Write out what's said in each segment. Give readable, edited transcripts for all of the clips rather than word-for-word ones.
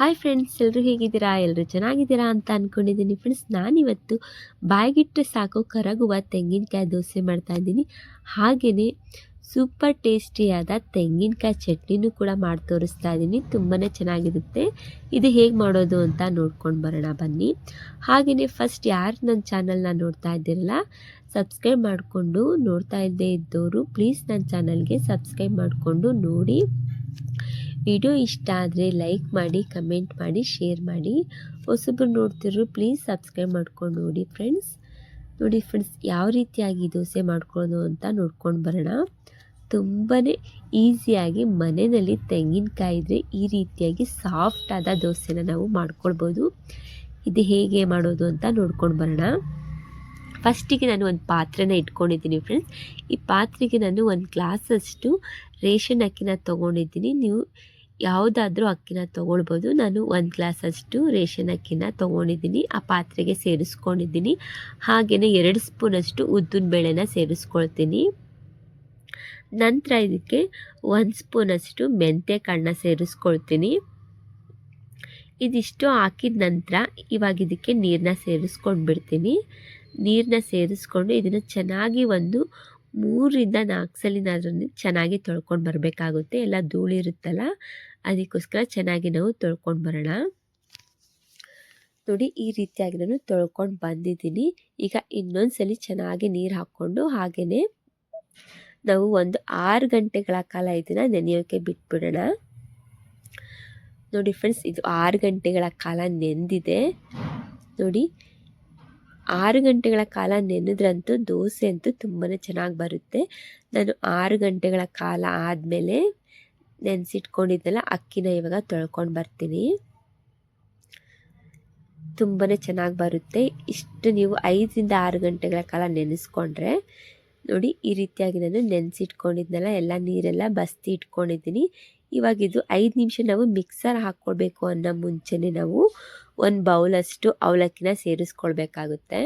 Hi friends, ಎಲ್ಲರೂ ಹೇಗಿದ್ದೀರಾ? ಎಲ್ಲರೂ ಚೆನ್ನಾಗಿದ್ದೀರಾ ಅಂತ ಅಂದ್ಕೊಂಡಿದ್ದೀನಿ ಫ್ರೆಂಡ್ಸ್. ನಾನಿವತ್ತು ಬಾಯಿಗಿಟ್ಟರೆ ಸಾಕು ಕರಗುವ ತೆಂಗಿನಕಾಯಿ ದೋಸೆ ಮಾಡ್ತಾಯಿದ್ದೀನಿ. ಹಾಗೆಯೇ ಸೂಪರ್ ಟೇಸ್ಟಿಯಾದ ತೆಂಗಿನಕಾಯಿ ಚಟ್ನಿನೂ ಕೂಡ ಮಾಡಿ ತೋರಿಸ್ತಾ ಇದ್ದೀನಿ. ತುಂಬಾ ಚೆನ್ನಾಗಿರುತ್ತೆ. ಇದು ಹೇಗೆ ಮಾಡೋದು ಅಂತ ನೋಡ್ಕೊಂಡು ಬರೋಣ ಬನ್ನಿ. ಹಾಗೆಯೇ ಫಸ್ಟ್ ಯಾರು ನನ್ನ ಚಾನಲ್ನ ನೋಡ್ತಾ ಇದ್ದೀರಲ್ಲ, ಸಬ್ಸ್ಕ್ರೈಬ್ ಮಾಡಿಕೊಂಡು ನೋಡ್ತಾ ಇದ್ದವರು ಪ್ಲೀಸ್ ನನ್ನ ಚಾನಲ್ಗೆ ಸಬ್ಸ್ಕ್ರೈಬ್ ಮಾಡಿಕೊಂಡು ನೋಡಿ. ವಿಡಿಯೋ ಇಷ್ಟ ಆದರೆ ಲೈಕ್ ಮಾಡಿ, ಕಮೆಂಟ್ ಮಾಡಿ, ಶೇರ್ ಮಾಡಿ. ಹೊಸಬ್ರು ನೋಡ್ತಿದ್ರು ಪ್ಲೀಸ್ ಸಬ್ಸ್ಕ್ರೈಬ್ ಮಾಡ್ಕೊಂಡು ನೋಡಿ ಫ್ರೆಂಡ್ಸ್. ನೋಡಿ ಫ್ರೆಂಡ್ಸ್, ಯಾವ ರೀತಿಯಾಗಿ ದೋಸೆ ಮಾಡ್ಕೊಳ್ಳೋದು ಅಂತ ನೋಡ್ಕೊಂಡು ಬರೋಣ. ತುಂಬಾ ಈಸಿಯಾಗಿ ಮನೆಯಲ್ಲಿ ತೆಂಗಿನಕಾಯಿ ಇದ್ದರೆ ಈ ರೀತಿಯಾಗಿ ಸಾಫ್ಟಾದ ದೋಸೆನ ನಾವು ಮಾಡ್ಕೊಳ್ಬೋದು. ಇದು ಹೇಗೆ ಮಾಡೋದು ಅಂತ ನೋಡ್ಕೊಂಡು ಬರೋಣ. ಫಸ್ಟಿಗೆ ನಾನು ಒಂದು ಪಾತ್ರೆನ ಇಟ್ಕೊಂಡಿದ್ದೀನಿ ಫ್ರೆಂಡ್ಸ್. ಈ ಪಾತ್ರೆಗೆ ನಾನು ಒಂದು ಗ್ಲಾಸಷ್ಟು ರೇಷನ್ ಅಕ್ಕಿನ ತೊಗೊಂಡಿದ್ದೀನಿ. ನೀವು ಯಾವುದಾದ್ರೂ ಅಕ್ಕಿನ ತೊಗೊಳ್ಬೋದು. ನಾನು ಒಂದು ಗ್ಲಾಸಷ್ಟು ರೇಷನ್ ಅಕ್ಕಿನ ತೊಗೊಂಡಿದ್ದೀನಿ. ಆ ಪಾತ್ರೆಗೆ ಸೇರಿಸ್ಕೊಂಡಿದ್ದೀನಿ. ಹಾಗೆಯೇ 2 ಸ್ಪೂನಷ್ಟು ಉದ್ದಿನ ಬೇಳೆನ ಸೇರಿಸ್ಕೊಳ್ತೀನಿ. ನಂತರ ಇದಕ್ಕೆ 1 ಸ್ಪೂನಷ್ಟು ಮೆಂತ್ಯ ಕಾಳನ್ನ ಸೇರಿಸ್ಕೊಳ್ತೀನಿ. ಇದಿಷ್ಟು ಹಾಕಿದ ನಂತರ ಇವಾಗ ಇದಕ್ಕೆ ನೀರನ್ನ ಸೇರಿಸ್ಕೊಂಡು ಬಿಡ್ತೀನಿ. ನೀರನ್ನ ಸೇರಿಸ್ಕೊಂಡು ಇದನ್ನು ಚೆನ್ನಾಗಿ ಒಂದು 3ರಿಂದ 4 ಸಲಿನಾದ್ರೂ ಚೆನ್ನಾಗಿ ತೊಳ್ಕೊಂಡು ಬರಬೇಕಾಗುತ್ತೆ. ಎಲ್ಲ ಧೂಳಿರುತ್ತಲ್ಲ, ಅದಕ್ಕೋಸ್ಕರ ಚೆನ್ನಾಗಿ ನಾವು ತೊಳ್ಕೊಂಡು ಬರೋಣ. ನೋಡಿ, ಈ ರೀತಿಯಾಗಿ ನಾನು ತೊಳ್ಕೊಂಡು ಬಂದಿದ್ದೀನಿ. ಈಗ ಇನ್ನೊಂದು ಸಲ ಚೆನ್ನಾಗಿ ನೀರು ಹಾಕ್ಕೊಂಡು ಹಾಗೆಯೇ ನಾವು ಒಂದು 6 ಗಂಟೆಗಳ ಕಾಲ ಇದನ್ನು ನೆನೆಯೋಕ್ಕೆ ಬಿಟ್ಬಿಡೋಣ. ನೋಡಿ ಫ್ರೆಂಡ್ಸ್, ಇದು 6 ಗಂಟೆಗಳ ಕಾಲ ನೆಂದಿದೆ. ನೋಡಿ, 6 ಗಂಟೆಗಳ ಕಾಲ ನೆನೆದ್ರಂತೂ ದೋಸೆ ಅಂತೂ ತುಂಬಾ ಚೆನ್ನಾಗಿ ಬರುತ್ತೆ. ನಾನು 6 ಗಂಟೆಗಳ ಕಾಲ ಆದಮೇಲೆ ನೆನೆಸಿಟ್ಕೊಂಡಿದ್ದೆಲ್ಲ ಅಕ್ಕಿನ ಇವಾಗ ತೊಳ್ಕೊಂಡು ಬರ್ತೀನಿ. ತುಂಬಾ ಚೆನ್ನಾಗಿ ಬರುತ್ತೆ. ಇಷ್ಟು ನೀವು 5ರಿಂದ 6 ಗಂಟೆಗಳ ಕಾಲ ನೆನೆಸ್ಕೊಂಡ್ರೆ ನೋಡಿ, ಈ ರೀತಿಯಾಗಿ ನಾನು ನೆನೆಸಿಟ್ಕೊಂಡಿದ್ನೆಲ್ಲ ಎಲ್ಲ ನೀರೆಲ್ಲ ಬಸ್ತಿ ಇಟ್ಕೊಂಡಿದ್ದೀನಿ. ಇವಾಗ ಇದು 5 ನಿಮಿಷ ನಾವು ಮಿಕ್ಸರ್ ಹಾಕ್ಕೊಳ್ಬೇಕು ಅನ್ನೋ ಮುಂಚೆನೇ ನಾವು 1 ಬೌಲಷ್ಟು ಅವಲಕ್ಕಿನ ಸೇರಿಸ್ಕೊಳ್ಬೇಕಾಗುತ್ತೆ.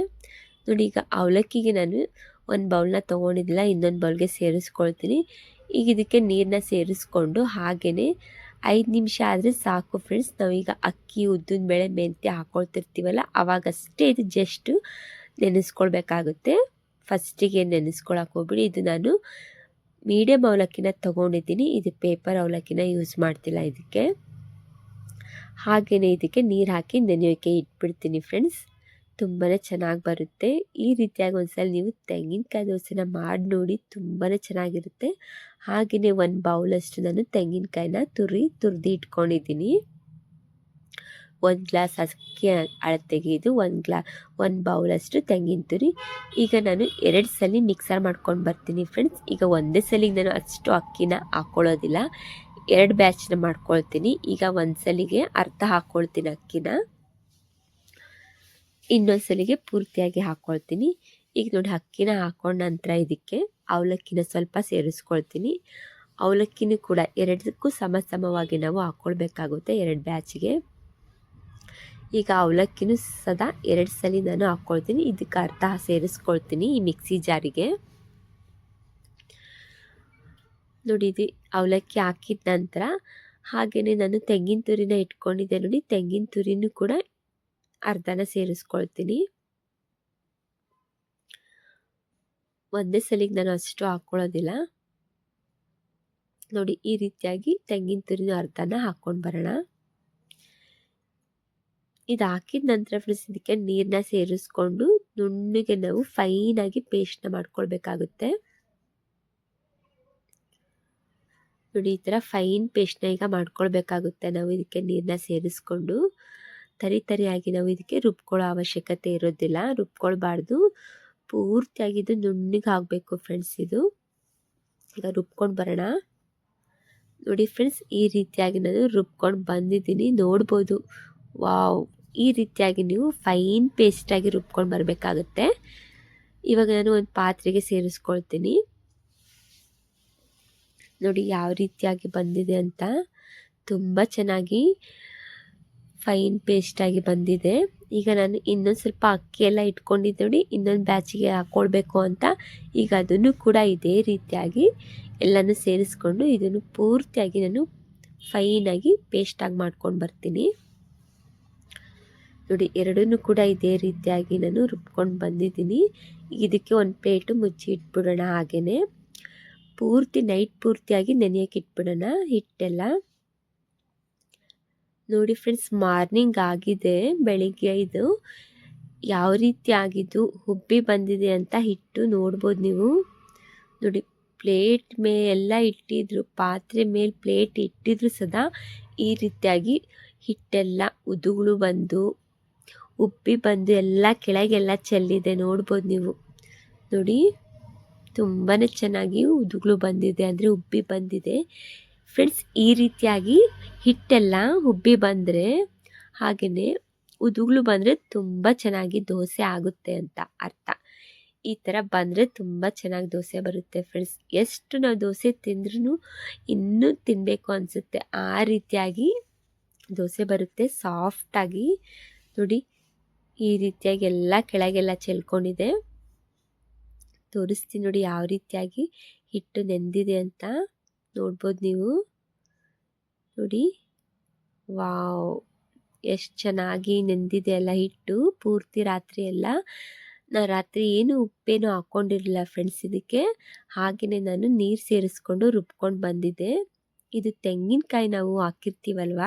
ನೋಡಿ, ಈಗ ಅವಲಕ್ಕಿಗೆ ನಾನು 1 ಬೌಲ್ನ ತೊಗೊಂಡಿದ್ದಿಲ್ಲ, ಇನ್ನೊಂದು ಬೌಲ್ಗೆ ಸೇರಿಸ್ಕೊಳ್ತೀನಿ. ಈಗ ಇದಕ್ಕೆ ನೀರನ್ನ ಸೇರಿಸ್ಕೊಂಡು ಹಾಗೆಯೇ 5 ನಿಮಿಷ ಆದರೆ ಸಾಕು ಫ್ರೆಂಡ್ಸ್. ನಾವೀಗ ಅಕ್ಕಿ, ಉದ್ದಿನ ಬೇಳೆ, ಮೆಂತ್ಯ ಹಾಕ್ಕೊಳ್ತಿರ್ತೀವಲ್ಲ ಅವಾಗಷ್ಟೇ ಇದು ಜಸ್ಟ್ ನೆನೆಸ್ಕೊಳ್ಬೇಕಾಗುತ್ತೆ. ಫಸ್ಟಿಗೆ ನೆನೆಸ್ಕೊಳಕ್ಕೆ ಹೋಗ್ಬಿಡಿ. ಇದು ನಾನು ಮೀಡಿಯಮ್ ಅವಲಕ್ಕಿನ ತೊಗೊಂಡಿದ್ದೀನಿ. ಇದು ಪೇಪರ್ ಅವಲಕ್ಕಿನ ಯೂಸ್ ಮಾಡ್ತಿಲ್ಲ ಇದಕ್ಕೆ. ಹಾಗೆಯೇ ಇದಕ್ಕೆ ನೀರು ಹಾಕಿ ನೆನೆಯೋಕ್ಕೆ ಇಟ್ಬಿಡ್ತೀನಿ ಫ್ರೆಂಡ್ಸ್. ತುಂಬಾ ಚೆನ್ನಾಗಿ ಬರುತ್ತೆ. ಈ ರೀತಿಯಾಗಿ ಒಂದ್ಸಲ ನೀವು ತೆಂಗಿನಕಾಯಿ ದೋಸೆನ ಮಾಡಿ ನೋಡಿ, ತುಂಬಾ ಚೆನ್ನಾಗಿರುತ್ತೆ. ಹಾಗೆಯೇ 1 ಬೌಲಷ್ಟು ನಾನು ತೆಂಗಿನಕಾಯಿನ ತುರಿದು ಇಟ್ಕೊಂಡಿದ್ದೀನಿ. 1 ಗ್ಲಾಸ್ ಅಕ್ಕಿ ಅಳತೆಗೆ ಇದು 1 ಬೌಲಷ್ಟು ತೆಂಗಿನ ತುರಿ. ಈಗ ನಾನು 2 ಸಲ ಮಿಕ್ಸರ್ ಮಾಡ್ಕೊಂಡು ಬರ್ತೀನಿ ಫ್ರೆಂಡ್ಸ್. ಈಗ ಒಂದೇ ಸಲಿಗೆ ನಾನು ಅಷ್ಟು ಅಕ್ಕಿನ ಹಾಕ್ಕೊಳ್ಳೋದಿಲ್ಲ, 2 ಬ್ಯಾಚ್ನ ಮಾಡ್ಕೊಳ್ತೀನಿ. ಈಗ ಒಂದು ಸಲಿಗೆ ಅರ್ಧ ಹಾಕ್ಕೊಳ್ತೀನಿ ಅಕ್ಕಿನ, ಇನ್ನೊಂದು ಸಲಿಗೆ ಪೂರ್ತಿಯಾಗಿ ಹಾಕ್ಕೊಳ್ತೀನಿ. ಈಗ ನೋಡಿ, ಅಕ್ಕಿನ ಹಾಕ್ಕೊಂಡ ನಂತರ ಇದಕ್ಕೆ ಅವಲಕ್ಕಿನ ಸ್ವಲ್ಪ ಸೇರಿಸ್ಕೊಳ್ತೀನಿ. ಅವಲಕ್ಕಿನೂ ಕೂಡ 2ಕ್ಕೂ ಸಮವಾಗಿ ನಾವು ಹಾಕ್ಕೊಳ್ಬೇಕಾಗುತ್ತೆ 2 ಬ್ಯಾಚಿಗೆ. ಈಗ ಅವಲಕ್ಕಿನೂ ಸದಾ 2 ಸಲ ನಾನು ಹಾಕ್ಕೊಳ್ತೀನಿ. ಇದಕ್ಕೆ ಅರ್ಧ ಸೇರಿಸ್ಕೊಳ್ತೀನಿ ಈ ಮಿಕ್ಸಿ ಜಾರಿಗೆ. ನೋಡಿ, ಇದು ಅವಲಕ್ಕಿ ಹಾಕಿದ ನಂತರ ಹಾಗೆಯೇ ನಾನು ತೆಂಗಿನ ತುರಿನ ಇಟ್ಕೊಂಡಿದ್ದೆ ನೋಡಿ, ತೆಂಗಿನ ತುರಿನೂ ಕೂಡ ಅರ್ಧನ ಸೇರಿಸ್ಕೊಳ್ತೀನಿ. ಒಂದೇ ಸಲಿಗೆ ನಾನು ಅಷ್ಟು ಹಾಕ್ಕೊಳ್ಳೋದಿಲ್ಲ. ನೋಡಿ, ಈ ರೀತಿಯಾಗಿ ತೆಂಗಿನ ತುರಿನ ಅರ್ಧನ ಹಾಕ್ಕೊಂಡು ಬರೋಣ. ಇದು ಹಾಕಿದ ನಂತರ ಫ್ರೆಂಡ್ಸ್ ಇದಕ್ಕೆ ನೀರನ್ನ ಸೇರಿಸ್ಕೊಂಡು ನುಣ್ಣಗೆ ನಾವು ಫೈನಾಗಿ ಪೇಸ್ಟ್ನ ಮಾಡ್ಕೊಳ್ಬೇಕಾಗುತ್ತೆ. ನೋಡಿ, ಈ ಥರ ಫೈನ್ ಪೇಸ್ಟ್ನ ಈಗ ಮಾಡ್ಕೊಳ್ಬೇಕಾಗುತ್ತೆ. ನಾವು ಇದಕ್ಕೆ ನೀರನ್ನ ಸೇರಿಸ್ಕೊಂಡು ತರಿಯಾಗಿ ನಾವು ಇದಕ್ಕೆ ರುಬ್ಕೊಳ್ಳೋ ಅವಶ್ಯಕತೆ ಇರೋದಿಲ್ಲ, ರುಬ್ಕೊಳ್ಬಾರ್ದು. ಪೂರ್ತಿಯಾಗಿ ಇದು ನುಣ್ಣಗೆ ಆಗಬೇಕು ಫ್ರೆಂಡ್ಸ್. ಇದು ಈಗ ರುಬ್ಕೊಂಡು ಬರೋಣ. ನೋಡಿ ಫ್ರೆಂಡ್ಸ್, ಈ ರೀತಿಯಾಗಿ ನಾನು ರುಬ್ಕೊಂಡು ಬಂದಿದ್ದೀನಿ, ನೋಡ್ಬೋದು. ವಾವ್, ಈ ರೀತಿಯಾಗಿ ನೀವು ಫೈನ್ ಪೇಸ್ಟಾಗಿ ರುಬ್ಕೊಂಡು ಬರಬೇಕಾಗುತ್ತೆ. ಇವಾಗ ನಾನು ಒಂದು ಪಾತ್ರೆಗೆ ಸೇರಿಸ್ಕೊಳ್ತೀನಿ. ನೋಡಿ ಯಾವ ರೀತಿಯಾಗಿ ಬಂದಿದೆ ಅಂತ, ತುಂಬ ಚೆನ್ನಾಗಿ ಫೈನ್ ಪೇಸ್ಟಾಗಿ ಬಂದಿದೆ. ಈಗ ನಾನು ಇನ್ನೊಂದು ಸ್ವಲ್ಪ ಅಕ್ಕಿ ಎಲ್ಲ ಇಟ್ಕೊಂಡಿದ್ದೆ ನೋಡಿ, ಇನ್ನೊಂದು ಬ್ಯಾಚಿಗೆ ಹಾಕ್ಕೊಳ್ಬೇಕು ಅಂತ. ಈಗ ಅದನ್ನು ಕೂಡ ಇದೇ ರೀತಿಯಾಗಿ ಎಲ್ಲನೂ ಸೇರಿಸ್ಕೊಂಡು ಇದನ್ನು ಪೂರ್ತಿಯಾಗಿ ನಾನು ಫೈನಾಗಿ ಪೇಸ್ಟಾಗಿ ಮಾಡ್ಕೊಂಡು ಬರ್ತೀನಿ. ನೋಡಿ ಎರಡನ್ನೂ ಕೂಡ ಇದೇ ರೀತಿಯಾಗಿ ನಾನು ರುಬ್ಕೊಂಡು ಬಂದಿದ್ದೀನಿ. ಇದಕ್ಕೆ ಒಂದು ಪ್ಲೇಟು ಮುಚ್ಚಿ ಇಟ್ಬಿಡೋಣ. ಹಾಗೆಯೇ ಪೂರ್ತಿ ನೈಟ್ ಪೂರ್ತಿಯಾಗಿ ನೆನೆಯೋಕೆ ಇಟ್ಬಿಡೋಣ ಹಿಟ್ಟೆಲ್ಲ. ನೋಡಿ ಫ್ರೆಂಡ್ಸ್, ಮಾರ್ನಿಂಗ್ ಆಗಿದೆ, ಬೆಳಿಗ್ಗೆ ಇದು ಯಾವ ರೀತಿ ಆಗಿದ್ದು ಹುಬ್ಬಿ ಬಂದಿದೆ ಅಂತ ಹಿಟ್ಟು ನೋಡ್ಬೋದು ನೀವು. ನೋಡಿ ಪ್ಲೇಟ್ ಮೇಲೆಲ್ಲ ಇಟ್ಟಿದ್ರು, ಪಾತ್ರೆ ಮೇಲೆ ಪ್ಲೇಟ್ ಇಟ್ಟಿದ್ರು ಸದಾ ಈ ರೀತಿಯಾಗಿ ಹಿಟ್ಟೆಲ್ಲ ಉದುಗಳು ಬಂದು ಉಬ್ಬಿ ಬಂದು ಎಲ್ಲ ಕೆಳಗೆಲ್ಲ ಚೆಲ್ಲಿದೆ ನೋಡ್ಬೋದು ನೀವು. ನೋಡಿ ತುಂಬಾ ಚೆನ್ನಾಗಿ ಉದುಗಳು ಬಂದಿದೆ, ಅಂದರೆ ಉಬ್ಬಿ ಬಂದಿದೆ ಫ್ರೆಂಡ್ಸ್. ಈ ರೀತಿಯಾಗಿ ಹಿಟ್ಟೆಲ್ಲ ಉಬ್ಬಿ ಬಂದರೆ ಹಾಗೆಯೇ ಉದುಗಳು ಬಂದರೆ ತುಂಬ ಚೆನ್ನಾಗಿ ದೋಸೆ ಆಗುತ್ತೆ ಅಂತ ಅರ್ಥ. ಈ ಥರ ಬಂದರೆ ತುಂಬ ಚೆನ್ನಾಗಿ ದೋಸೆ ಬರುತ್ತೆ ಫ್ರೆಂಡ್ಸ್. ಎಷ್ಟು ನಾವು ದೋಸೆ ತಿಂದ್ರೂ ಇನ್ನೂ ತಿನ್ನಬೇಕು ಅನಿಸುತ್ತೆ, ಆ ರೀತಿಯಾಗಿ ದೋಸೆ ಬರುತ್ತೆ ಸಾಫ್ಟಾಗಿ. ನೋಡಿ ಈ ರೀತಿಯಾಗಿ ಎಲ್ಲ ಕೆಳಗೆಲ್ಲ ಚೆಲ್ಕೊಂಡಿದೆ. ತೋರಿಸ್ತೀನಿ ನೋಡಿ ಯಾವ ರೀತಿಯಾಗಿ ಹಿಟ್ಟು ನೆಂದಿದೆ ಅಂತ ನೋಡ್ಬೋದು ನೀವು. ನೋಡಿ ವಾವ್, ಎಷ್ಟು ಚೆನ್ನಾಗಿ ನೆಂದಿದೆ ಅಲ್ಲ ಹಿಟ್ಟು. ಪೂರ್ತಿ ರಾತ್ರಿ ಎಲ್ಲ ನಾನು ರಾತ್ರಿ ಏನು ಉಪ್ಪೇನು ಹಾಕ್ಕೊಂಡಿರಲಿಲ್ಲ ಫ್ರೆಂಡ್ಸ್ ಇದಕ್ಕೆ. ಹಾಗೆಯೇ ನಾನು ನೀರು ಸೇರಿಸ್ಕೊಂಡು ರುಬ್ಕೊಂಡು ಬಂದಿದ್ದೆ. ಇದು ತೆಂಗಿನಕಾಯಿ ನಾವು ಹಾಕಿರ್ತೀವಲ್ವ,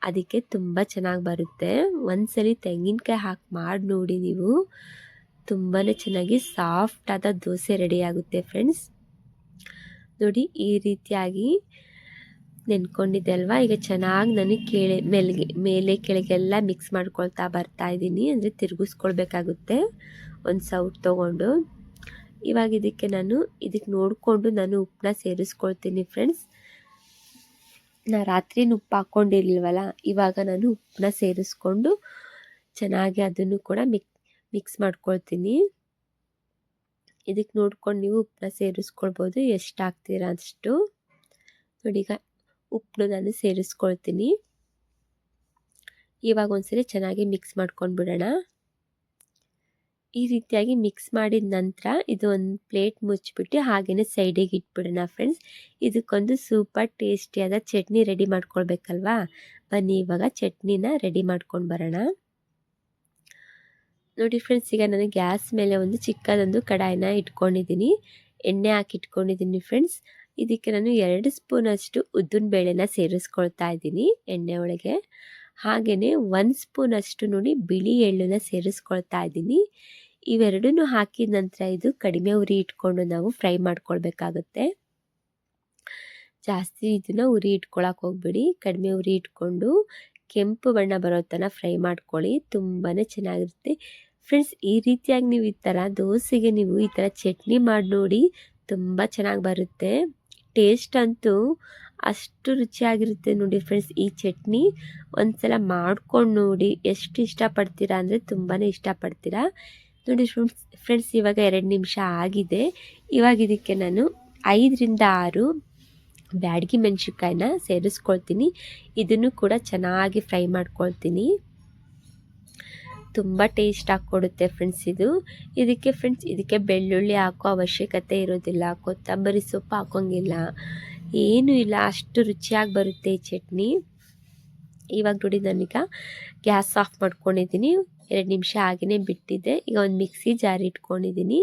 ಅದಕ್ಕೆ ತುಂಬ ಚೆನ್ನಾಗಿ ಬರುತ್ತೆ. ಒಂದ್ಸಲಿ ತೆಂಗಿನಕಾಯಿ ಹಾಕಿ ಮಾಡಿ ನೋಡಿ ನೀವು, ತುಂಬಾ ಚೆನ್ನಾಗಿ ಸಾಫ್ಟಾದ ದೋಸೆ ರೆಡಿ ಆಗುತ್ತೆ ಫ್ರೆಂಡ್ಸ್. ನೋಡಿ ಈ ರೀತಿಯಾಗಿ ನೆನ್ಕೊಂಡಿದ್ದೆ ಅಲ್ವಾ. ಈಗ ಚೆನ್ನಾಗಿ ನಾನು ಮೇಲೆ ಕೆಳಗೆಲ್ಲ ಮಿಕ್ಸ್ ಮಾಡ್ಕೊಳ್ತಾ ಬರ್ತಾ ಇದ್ದೀನಿ, ಅಂದರೆ ತಿರುಗಿಸ್ಕೊಳ್ಬೇಕಾಗುತ್ತೆ ಒಂದು ಸೌಟ್ ತೊಗೊಂಡು. ಇವಾಗ ಇದಕ್ಕೆ ನೋಡಿಕೊಂಡು ನಾನು ಉಪ್ಪನ್ನ ಸೇರಿಸ್ಕೊಳ್ತೀನಿ ಫ್ರೆಂಡ್ಸ್. ನಾ ರಾತ್ರಿ ಉಪ್ಪು ಹಾಕ್ಕೊಂಡಿರ್ಲಿಲ್ವಲ್ಲ, ಇವಾಗ ನಾನು ಉಪ್ಪನ್ನ ಸೇರಿಸ್ಕೊಂಡು ಚೆನ್ನಾಗಿ ಅದನ್ನು ಕೂಡ ಮಿಕ್ಸ್ ಮಾಡ್ಕೊಳ್ತೀನಿ. ಇದಕ್ಕೆ ನೋಡ್ಕೊಂಡು ನೀವು ಉಪ್ಪನ್ನ ಸೇರಿಸ್ಕೊಳ್ಬೋದು, ಎಷ್ಟು ಹಾಕ್ತೀರಾ ಅಷ್ಟು. ನೋಡಿ ಈಗ ಉಪ್ಪನ್ನು ನಾನು ಸೇರಿಸ್ಕೊಳ್ತೀನಿ. ಇವಾಗ ಒಂದ್ಸರಿ ಚೆನ್ನಾಗಿ ಮಿಕ್ಸ್ ಮಾಡ್ಕೊಂಡು ಬಿಡೋಣ. ಈ ರೀತಿಯಾಗಿ ಮಿಕ್ಸ್ ಮಾಡಿದ ನಂತರ ಇದು ಒಂದು ಪ್ಲೇಟ್ ಮುಚ್ಚಿಬಿಟ್ಟು ಹಾಗೆಯೇ ಸೈಡಿಗೆ ಇಟ್ಬಿಡೋಣ ಫ್ರೆಂಡ್ಸ್. ಇದಕ್ಕೊಂದು ಸೂಪರ್ ಟೇಸ್ಟಿಯಾದ ಚಟ್ನಿ ರೆಡಿ ಮಾಡ್ಕೊಳ್ಬೇಕಲ್ವಾ. ಬನ್ನಿ ಇವಾಗ ಚಟ್ನಿನ ರೆಡಿ ಮಾಡ್ಕೊಂಡು ಬರೋಣ. ನೋಡಿ ಫ್ರೆಂಡ್ಸ್, ಈಗ ನಾನು ಗ್ಯಾಸ್ ಮೇಲೆ ಒಂದು ಚಿಕ್ಕದೊಂದು ಕಡಾಯಿನ ಇಟ್ಕೊಂಡಿದ್ದೀನಿ, ಎಣ್ಣೆ ಹಾಕಿ ಇಟ್ಕೊಂಡಿದ್ದೀನಿ ಫ್ರೆಂಡ್ಸ್. ಇದಕ್ಕೆ ನಾನು 2 ಸ್ಪೂನಷ್ಟು ಉದ್ದಿನ ಬೇಳೆನ ಸೇರಿಸ್ಕೊಳ್ತಾ ಇದ್ದೀನಿ ಎಣ್ಣೆ ಒಳಗೆ. ಹಾಗೆಯೇ 1 ಸ್ಪೂನಷ್ಟು ನೋಡಿ ಬಿಳಿ ಎಳ್ಳನ್ನ ಸೇರಿಸ್ಕೊಳ್ತಾ ಇದ್ದೀನಿ. ಇವೆರಡನ್ನೂ ಹಾಕಿದ ನಂತರ ಇದು ಕಡಿಮೆ ಉರಿ ಇಟ್ಕೊಂಡು ನಾವು ಫ್ರೈ ಮಾಡ್ಕೊಳ್ಬೇಕಾಗುತ್ತೆ. ಜಾಸ್ತಿ ಇದನ್ನು ಉರಿ ಇಟ್ಕೊಳಕ್ಕೆ ಹೋಗ್ಬಿಡಿ, ಕಡಿಮೆ ಉರಿ ಇಟ್ಕೊಂಡು ಕೆಂಪು ಬಣ್ಣ ಬರೋ ತನಕ ಫ್ರೈ ಮಾಡ್ಕೊಳ್ಳಿ, ತುಂಬಾ ಚೆನ್ನಾಗಿರುತ್ತೆ ಫ್ರೆಂಡ್ಸ್. ಈ ರೀತಿಯಾಗಿ ನೀವು ಈ ಥರ ದೋಸೆಗೆ ನೀವು ಈ ಥರ ಚಟ್ನಿ ಮಾಡಿ ನೋಡಿ, ತುಂಬ ಚೆನ್ನಾಗಿ ಬರುತ್ತೆ. ಟೇಸ್ಟ್ ಅಂತೂ ಅಷ್ಟು ರುಚಿಯಾಗಿರುತ್ತೆ ನೋಡಿ ಫ್ರೆಂಡ್ಸ್. ಈ ಚಟ್ನಿ ಒಂದ್ಸಲ ಮಾಡ್ಕೊಂಡು ನೋಡಿ, ಎಷ್ಟು ಇಷ್ಟಪಡ್ತೀರಾ ಅಂದರೆ ತುಂಬಾ ಇಷ್ಟಪಡ್ತೀರಾ ನೋಡಿ ಫ್ರೆಂಡ್ಸ್. ಇವಾಗ 2 ನಿಮಿಷ ಆಗಿದೆ. ಇವಾಗ ಇದಕ್ಕೆ ನಾನು 5ರಿಂದ 6 ಬ್ಯಾಡಗಿ ಮೆಣಸಿನ್ಕಾಯಿನ ಸೇರಿಸ್ಕೊಳ್ತೀನಿ. ಇದನ್ನು ಕೂಡ ಚೆನ್ನಾಗಿ ಫ್ರೈ ಮಾಡ್ಕೊಳ್ತೀನಿ, ತುಂಬ ಟೇಸ್ಟ್ ಕೊಡುತ್ತೆ ಫ್ರೆಂಡ್ಸ್ ಇದು. ಇದಕ್ಕೆ ಬೆಳ್ಳುಳ್ಳಿ ಹಾಕೋ ಅವಶ್ಯಕತೆ ಇರೋದಿಲ್ಲ, ಕೊತ್ತಂಬರಿ ಸೊಪ್ಪು ಹಾಕೋಂಗಿಲ್ಲ, ಏನೂ ಇಲ್ಲ, ಅಷ್ಟು ರುಚಿಯಾಗಿ ಬರುತ್ತೆ ಈ ಚಟ್ನಿ. ಇವಾಗ ನೋಡಿ ನಾನೀಗ ಗ್ಯಾಸ್ ಆಫ್ ಮಾಡ್ಕೊಂಡಿದ್ದೀನಿ, 2 ನಿಮಿಷ ಆಗಿನೇ ಬಿಟ್ಟಿದ್ದೆ. ಈಗ ಒಂದು ಮಿಕ್ಸಿ ಜಾರ್ ಇಟ್ಕೊಂಡಿದ್ದೀನಿ.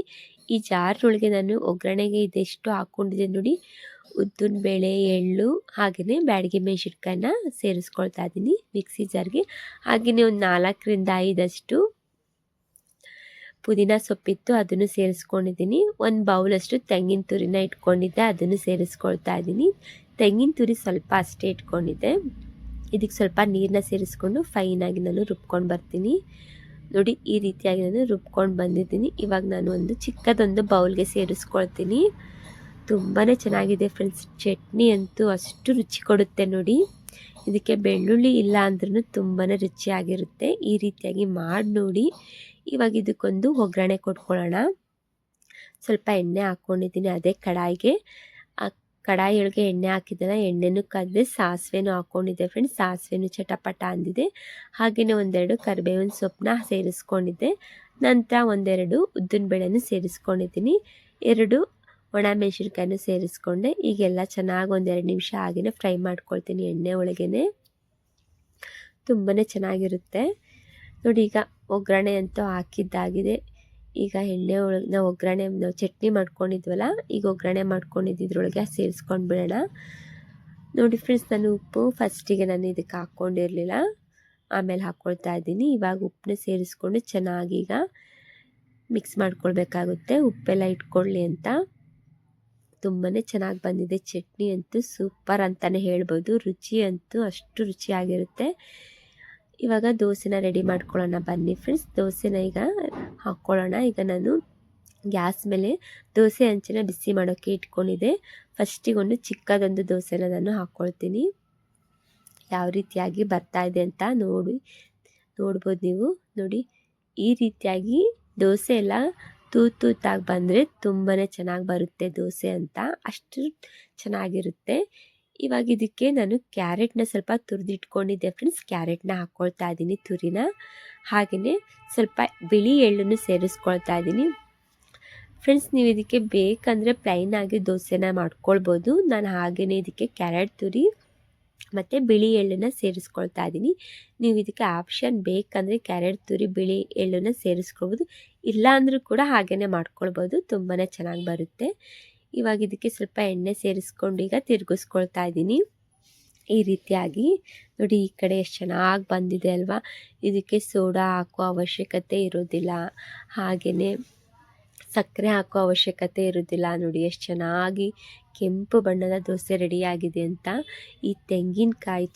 ಈ ಜಾರ್ನೊಳಗೆ ನಾನು ಒಗ್ಗರಣೆಗೆ ಇದೆಷ್ಟು ಹಾಕ್ಕೊಂಡಿದ್ದೆ ನೋಡಿ, ಉದ್ದಿನ ಬೇಳೆ, ಎಳ್ಳು ಹಾಗೆಯೇ ಬ್ಯಾಡಗಿ ಮೆಣಸಿನ್ಕಾಯಿನ ಸೇರಿಸ್ಕೊಳ್ತಾ ಇದ್ದೀನಿ ಮಿಕ್ಸಿ ಜಾರ್ಗೆ. ಹಾಗೆಯೇ ಒಂದು 4ರಿಂದ 5 ಪುದೀನ ಸೊಪ್ಪಿತ್ತು, ಅದನ್ನು ಸೇರಿಸ್ಕೊಂಡಿದ್ದೀನಿ. ಒಂದು ಬೌಲಷ್ಟು ತೆಂಗಿನ ತುರಿನ ಇಟ್ಕೊಂಡಿದ್ದೆ, ಅದನ್ನು ಸೇರಿಸ್ಕೊಳ್ತಾ ಇದ್ದೀನಿ. ತೆಂಗಿನ ತುರಿ ಸ್ವಲ್ಪ ಅಷ್ಟೇ ಇಟ್ಕೊಂಡಿದ್ದೆ. ಇದಕ್ಕೆ ಸ್ವಲ್ಪ ನೀರನ್ನ ಸೇರಿಸ್ಕೊಂಡು ಫೈನಾಗಿ ನಾನು ರುಬ್ಕೊಂಡು ಬರ್ತೀನಿ. ನೋಡಿ ಈ ರೀತಿಯಾಗಿ ನಾನು ರುಬ್ಕೊಂಡು ಬಂದಿದ್ದೀನಿ. ಇವಾಗ ನಾನು ಒಂದು ಚಿಕ್ಕದೊಂದು ಬೌಲ್ಗೆ ಸೇರಿಸ್ಕೊಳ್ತೀನಿ. ತುಂಬಾ ಚೆನ್ನಾಗಿದೆ ಫ್ರೆಂಡ್ಸ್, ಚಟ್ನಿ ಅಂತೂ ಅಷ್ಟು ರುಚಿ ಕೊಡುತ್ತೆ ನೋಡಿ. ಇದಕ್ಕೆ ಬೆಳ್ಳುಳ್ಳಿ ಇಲ್ಲ ಅಂದ್ರೂ ತುಂಬಾ ರುಚಿಯಾಗಿರುತ್ತೆ. ಈ ರೀತಿಯಾಗಿ ಮಾಡಿ ನೋಡಿ. ಇವಾಗ ಇದಕ್ಕೊಂದು ಒಗ್ಗರಣೆ ಕೊಟ್ಕೊಳ್ಳೋಣ. ಸ್ವಲ್ಪ ಎಣ್ಣೆ ಹಾಕ್ಕೊಂಡಿದ್ದೀನಿ ಅದೇ ಕಡಾಯಿಗೆ. ಆ ಕಡಾಯಿಯೊಳಗೆ ಎಣ್ಣೆ ಹಾಕಿದ್ದೆಲ್ಲ ಎಣ್ಣೆನೂ ಕದ್ದೆ, ಸಾಸಿವೆನೂ ಹಾಕ್ಕೊಂಡಿದ್ದೆ ಫ್ರೆಂಡ್ಸ್. ಸಾಸಿವೆನೂ ಚಟಪಟ ಅಂದಿದೆ. ಹಾಗೆಯೇ 1-2 ಕರಿಬೇವಿನ ಸೊಪ್ಪನ್ನ ಸೇರಿಸ್ಕೊಂಡಿದ್ದೆ. ನಂತರ 1-2 ಉದ್ದಿನ ಬೇಳೆನೂ ಸೇರಿಸ್ಕೊಂಡಿದ್ದೀನಿ. 2 ಒಣ ಮೆಣಸಿನ್ಕಾಯನ್ನು ಸೇರಿಸ್ಕೊಂಡೆ. ಈಗೆಲ್ಲ ಚೆನ್ನಾಗಿ ಒಂದೆರಡು ನಿಮಿಷ ಹಾಗೆಯೇ ಫ್ರೈ ಮಾಡ್ಕೊಳ್ತೀನಿ ಎಣ್ಣೆ ಒಳಗೇ. ತುಂಬಾ ಚೆನ್ನಾಗಿರುತ್ತೆ ನೋಡಿ. ಈಗ ಒಗ್ಗರಣೆ ಅಂತೂ ಹಾಕಿದ್ದಾಗಿದೆ. ಈಗ ಎಣ್ಣೆ ಒಳಗೆ ನಾವು ಚಟ್ನಿ ಮಾಡ್ಕೊಂಡಿದ್ವಲ್ಲ, ಈಗ ಒಗ್ಗರಣೆ ಮಾಡ್ಕೊಂಡಿದ್ದಿದ್ರೊಳಗೆ ಸೇರಿಸ್ಕೊಂಡು ಬಿಡೋಣ. ನೋಡಿ ಫ್ರೆಂಡ್ಸ್, ನಾನು ಉಪ್ಪು ಫಸ್ಟಿಗೆ ನಾನು ಇದಕ್ಕೆ ಹಾಕ್ಕೊಂಡಿರಲಿಲ್ಲ, ಆಮೇಲೆ ಹಾಕ್ಕೊಳ್ತಾ ಇದ್ದೀನಿ. ಇವಾಗ ಉಪ್ಪನ್ನ ಸೇರಿಸ್ಕೊಂಡು ಚೆನ್ನಾಗಿ ಈಗ ಮಿಕ್ಸ್ ಮಾಡ್ಕೊಳ್ಬೇಕಾಗುತ್ತೆ, ಉಪ್ಪೆಲ್ಲ ಇಟ್ಕೊಳ್ಳಿ ಅಂತ. ತುಂಬಾ ಚೆನ್ನಾಗಿ ಬಂದಿದೆ ಚಟ್ನಿ ಅಂತೂ, ಸೂಪರ್ ಅಂತಲೇ ಹೇಳ್ಬೋದು. ರುಚಿ ಅಂತೂ ಅಷ್ಟು ರುಚಿಯಾಗಿರುತ್ತೆ. ಇವಾಗ ದೋಸೆನ ರೆಡಿ ಮಾಡ್ಕೊಳ್ಳೋಣ ಬನ್ನಿ ಫ್ರೆಂಡ್ಸ್. ದೋಸೆನ ಈಗ ಹಾಕ್ಕೊಳ್ಳೋಣ. ಈಗ ನಾನು ಗ್ಯಾಸ್ ಮೇಲೆ ದೋಸೆ ಹಂಚನ್ನ ಬಿಸಿ ಮಾಡೋಕ್ಕೆ ಇಟ್ಕೊಂಡಿದ್ದೆ. ಫಸ್ಟಿಗೊಂದು ಚಿಕ್ಕದೊಂದು ದೋಸೆನ ನಾನು ಹಾಕ್ಕೊಳ್ತೀನಿ. ಯಾವ ರೀತಿಯಾಗಿ ಬರ್ತಾ ಇದೆ ಅಂತ ನೋಡ್ಬೋದು ನೀವು. ನೋಡಿ, ಈ ರೀತಿಯಾಗಿ ದೋಸೆ ಎಲ್ಲ ತೂತಾಗಿ ಬಂದರೆ ತುಂಬಾ ಚೆನ್ನಾಗಿ ಬರುತ್ತೆ ದೋಸೆ ಅಂತ, ಅಷ್ಟು ಚೆನ್ನಾಗಿರುತ್ತೆ. ಇವಾಗ ಇದಕ್ಕೆ ನಾನು ಕ್ಯಾರೆಟ್ನ ಸ್ವಲ್ಪ ತುರಿದಿಟ್ಕೊಂಡಿದ್ದೆ ಫ್ರೆಂಡ್ಸ್. ಕ್ಯಾರೆಟ್ನ ಹಾಕ್ಕೊಳ್ತಾ ಇದ್ದೀನಿ ತುರಿನ. ಹಾಗೆಯೇ ಸ್ವಲ್ಪ ಬಿಳಿ ಎಳ್ಳನ್ನು ಸೇರಿಸ್ಕೊಳ್ತಾ ಇದ್ದೀನಿ ಫ್ರೆಂಡ್ಸ್. ನೀವು ಇದಕ್ಕೆ ಬೇಕಂದರೆ ಪ್ಲೈನಾಗಿ ದೋಸೆನ ಮಾಡ್ಕೊಳ್ಬೋದು. ನಾನು ಹಾಗೆಯೇ ಇದಕ್ಕೆ ಕ್ಯಾರೆಟ್ ತುರಿ ಮತ್ತು ಬಿಳಿ ಎಳ್ಳನ್ನು ಸೇರಿಸ್ಕೊಳ್ತಾ ಇದ್ದೀನಿ. ನೀವು ಇದಕ್ಕೆ ಆಪ್ಷನ್ ಬೇಕಂದರೆ ಕ್ಯಾರೆಟ್ ತುರಿ ಬಿಳಿ ಎಳ್ಳನ್ನು ಸೇರಿಸ್ಕೊಳ್ಬೋದು, ಇಲ್ಲ ಅಂದರೂ ಕೂಡ ಹಾಗೆಯೇ ಮಾಡ್ಕೊಳ್ಬೋದು, ತುಂಬಾ ಚೆನ್ನಾಗಿ ಬರುತ್ತೆ. ಇವಾಗ ಇದಕ್ಕೆ ಸ್ವಲ್ಪ ಎಣ್ಣೆ ಸೇರಿಸ್ಕೊಂಡು ಈಗ ತಿರುಗಿಸ್ಕೊಳ್ತಾ ಇದ್ದೀನಿ ಈ ರೀತಿಯಾಗಿ. ನೋಡಿ, ಈ ಕಡೆ ಎಷ್ಟು ಚೆನ್ನಾಗಿ ಬಂದಿದೆ ಅಲ್ವಾ. ಇದಕ್ಕೆ ಸೋಡಾ ಹಾಕೋ ಅವಶ್ಯಕತೆ ಇರೋದಿಲ್ಲ, ಹಾಗೆಯೇ ಸಕ್ಕರೆ ಹಾಕೋ ಅವಶ್ಯಕತೆ ಇರೋದಿಲ್ಲ. ನೋಡಿ ಎಷ್ಟು ಚೆನ್ನಾಗಿ ಕೆಂಪು ಬಣ್ಣದ ದೋಸೆ ರೆಡಿಯಾಗಿದೆ ಅಂತ. ಈ ತೆಂಗಿನಕಾಯಿ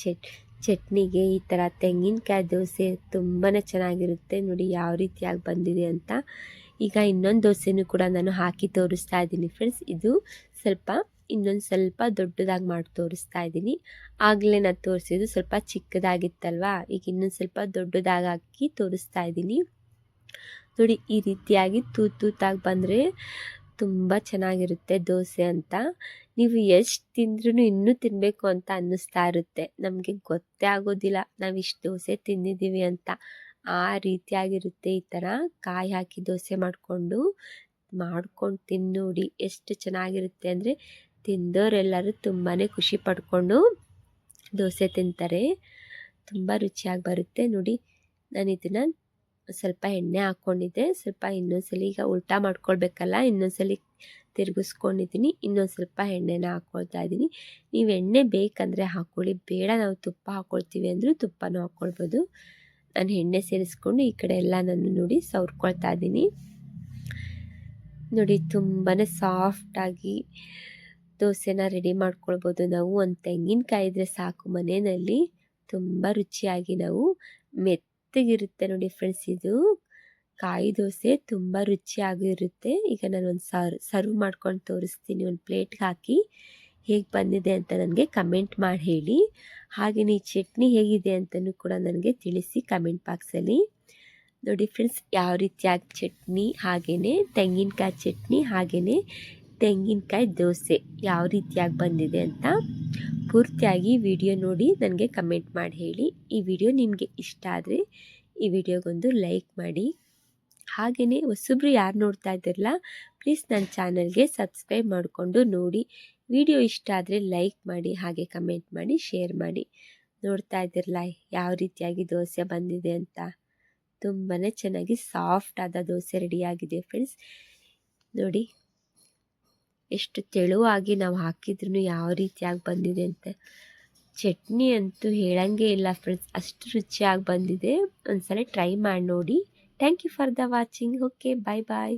ಚಟ್ನಿಗೆ ಈ ಥರ ತೆಂಗಿನಕಾಯಿ ದೋಸೆ ತುಂಬಾ ಚೆನ್ನಾಗಿರುತ್ತೆ. ನೋಡಿ ಯಾವ ರೀತಿಯಾಗಿ ಬಂದಿದೆ ಅಂತ. ಈಗ ಇನ್ನೊಂದು ದೋಸೆನೂ ಕೂಡ ನಾನು ಹಾಕಿ ತೋರಿಸ್ತಾ ಇದ್ದೀನಿ ಫ್ರೆಂಡ್ಸ್. ಇದು ಇನ್ನೊಂದು ಸ್ವಲ್ಪ ದೊಡ್ಡದಾಗಿ ಮಾಡಿ ತೋರಿಸ್ತಾ ಇದ್ದೀನಿ. ಆಗಲೇ ನಾನು ತೋರಿಸಿದ್ದು ಸ್ವಲ್ಪ ಚಿಕ್ಕದಾಗಿತ್ತಲ್ವಾ, ಈಗ ಇನ್ನೊಂದು ಸ್ವಲ್ಪ ದೊಡ್ಡದಾಗಿ ಹಾಕಿ ತೋರಿಸ್ತಾ ಇದ್ದೀನಿ. ನೋಡಿ, ಈ ರೀತಿಯಾಗಿ ತೂತಾಗಿ ಬಂದರೆ ತುಂಬ ಚೆನ್ನಾಗಿರುತ್ತೆ ದೋಸೆ ಅಂತ. ನೀವು ಎಷ್ಟು ತಿಂದ್ರೂ ಇನ್ನೂ ತಿನ್ನಬೇಕು ಅಂತ ಅನ್ನಿಸ್ತಾ ಇರುತ್ತೆ. ನಮಗೆ ಗೊತ್ತೇ ಆಗೋದಿಲ್ಲ ನಾವು ಇಷ್ಟು ದೋಸೆ ತಿಂದಿದ್ದೀವಿ ಅಂತ. ಆ ರೀತಿಯಾಗಿರುತ್ತೆ. ಈ ಥರ ಕಾಯಿ ಹಾಕಿ ದೋಸೆ ಮಾಡ್ಕೊಂಡು ತಿಂದು ನೋಡಿ, ಎಷ್ಟು ಚೆನ್ನಾಗಿರುತ್ತೆ ಅಂದರೆ ತಿಂದವರೆಲ್ಲರೂ ತುಂಬಾ ಖುಷಿ ಪಡ್ಕೊಂಡು ದೋಸೆ ತಿಂತಾರೆ. ತುಂಬ ರುಚಿಯಾಗಿ ಬರುತ್ತೆ. ನೋಡಿ, ನಾನು ಇದನ್ನು ಸ್ವಲ್ಪ ಎಣ್ಣೆ ಹಾಕ್ಕೊಂಡಿದ್ದೆ. ಸ್ವಲ್ಪ ಇನ್ನೊಂದ್ಸಲಿ ಈಗ ಉಲ್ಟಾ ಮಾಡ್ಕೊಳ್ಬೇಕಲ್ಲ, ಇನ್ನೊಂದ್ಸಲಿ ತಿರುಗಿಸ್ಕೊಂಡಿದ್ದೀನಿ. ಇನ್ನೊಂದು ಸ್ವಲ್ಪ ಎಣ್ಣೆನ ಹಾಕ್ಕೊಳ್ತಾ ಇದ್ದೀನಿ. ನೀವು ಎಣ್ಣೆ ಬೇಕಂದರೆ ಹಾಕ್ಕೊಳ್ಳಿ, ಬೇಡ ನಾವು ತುಪ್ಪ ಹಾಕ್ಕೊಳ್ತೀವಿ ಅಂದರೂ ತುಪ್ಪನೂ ಹಾಕ್ಕೊಳ್ಬೋದು. ನಾನು ಎಣ್ಣೆ ಸೇರಿಸ್ಕೊಂಡು ಈ ಕಡೆ ಎಲ್ಲ ನಾನು ನೋಡಿ ಸವರ್ಕೊಳ್ತಾ ಇದ್ದೀನಿ. ನೋಡಿ, ತುಂಬಾ ಸಾಫ್ಟಾಗಿ ದೋಸೆನ ರೆಡಿ ಮಾಡ್ಕೊಳ್ಬೋದು ನಾವು. ಒಂದು ತೆಂಗಿನಕಾಯಿ ಇದ್ದರೆ ಸಾಕು ಮನೆಯಲ್ಲಿ, ತುಂಬ ರುಚಿಯಾಗಿ ನಾವು ಮೆತ್ತಗಿರುತ್ತೆ ನೋಡಿ ಫ್ರೆಂಡ್ಸ್. ಇದು ಕಾಯಿ ದೋಸೆ ತುಂಬ ರುಚಿಯಾಗಿರುತ್ತೆ. ಈಗ ನಾನು ಒಂದು ಸರ್ವ್ ಮಾಡ್ಕೊಂಡು ತೋರಿಸ್ತೀನಿ. ಒಂದು ಪ್ಲೇಟ್ಗೆ ಹಾಕಿ ಹೇಗೆ ಬಂದಿದೆ ಅಂತ ನನಗೆ ಕಮೆಂಟ್ ಮಾಡಿ ಹೇಳಿ. ಹಾಗೆಯೇ ಈ ಚಟ್ನಿ ಹೇಗಿದೆ ಅಂತಲೂ ಕೂಡ ನನಗೆ ತಿಳಿಸಿ ಕಮೆಂಟ್ ಬಾಕ್ಸಲ್ಲಿ. ನೋಡಿ ಫ್ರೆಂಡ್ಸ್, ಯಾವ ರೀತಿಯಾಗಿ ಚಟ್ನಿ, ಹಾಗೆಯೇ ತೆಂಗಿನಕಾಯಿ ಚಟ್ನಿ, ಹಾಗೆಯೇ ತೆಂಗಿನಕಾಯಿ ದೋಸೆ ಯಾವ ರೀತಿಯಾಗಿ ಬಂದಿದೆ ಅಂತ ಪೂರ್ತಿಯಾಗಿ ವಿಡಿಯೋ ನೋಡಿ ನನಗೆ ಕಮೆಂಟ್ ಮಾಡಿ ಹೇಳಿ. ಈ ವಿಡಿಯೋ ನಿಮಗೆ ಇಷ್ಟ ಆದರೆ ಈ ವಿಡಿಯೋಗೊಂದು ಲೈಕ್ ಮಾಡಿ. ಹಾಗೆಯೇ ಹೊಸಬ್ರು ಯಾರು ನೋಡ್ತಾ ಇದ್ದೀರಲ್ಲ, ಪ್ಲೀಸ್ ನನ್ನ ಚಾನಲ್ಗೆ ಸಬ್ಸ್ಕ್ರೈಬ್ ಮಾಡಿಕೊಂಡು ನೋಡಿ. ವಿಡಿಯೋ ಇಷ್ಟ ಆದರೆ ಲೈಕ್ ಮಾಡಿ, ಹಾಗೆ ಕಮೆಂಟ್ ಮಾಡಿ, ಶೇರ್ ಮಾಡಿ. ನೋಡ್ತಾ ಇದ್ದೀರಲ್ಲ ಯಾವ ರೀತಿಯಾಗಿ ದೋಸೆ ಬಂದಿದೆ ಅಂತ. ತುಂಬಾ ಚೆನ್ನಾಗಿ ಸಾಫ್ಟ್ ಆದ ದೋಸೆ ರೆಡಿಯಾಗಿದೆ ಫ್ರೆಂಡ್ಸ್. ನೋಡಿ, ಎಷ್ಟು ತೆಳುವಾಗಿ ನಾವು ಹಾಕಿದ್ರೂ ಯಾವ ರೀತಿಯಾಗಿ ಬಂದಿದೆ ಅಂತ. ಚಟ್ನಿ ಅಂತೂ ಹೇಳಂಗೆ ಇಲ್ಲ ಫ್ರೆಂಡ್ಸ್, ಅಷ್ಟು ರುಚಿಯಾಗಿ ಬಂದಿದೆ. ಒಂದ್ಸಲ ಟ್ರೈ ಮಾಡಿ ನೋಡಿ. Thank you for the watching. Okay, bye bye.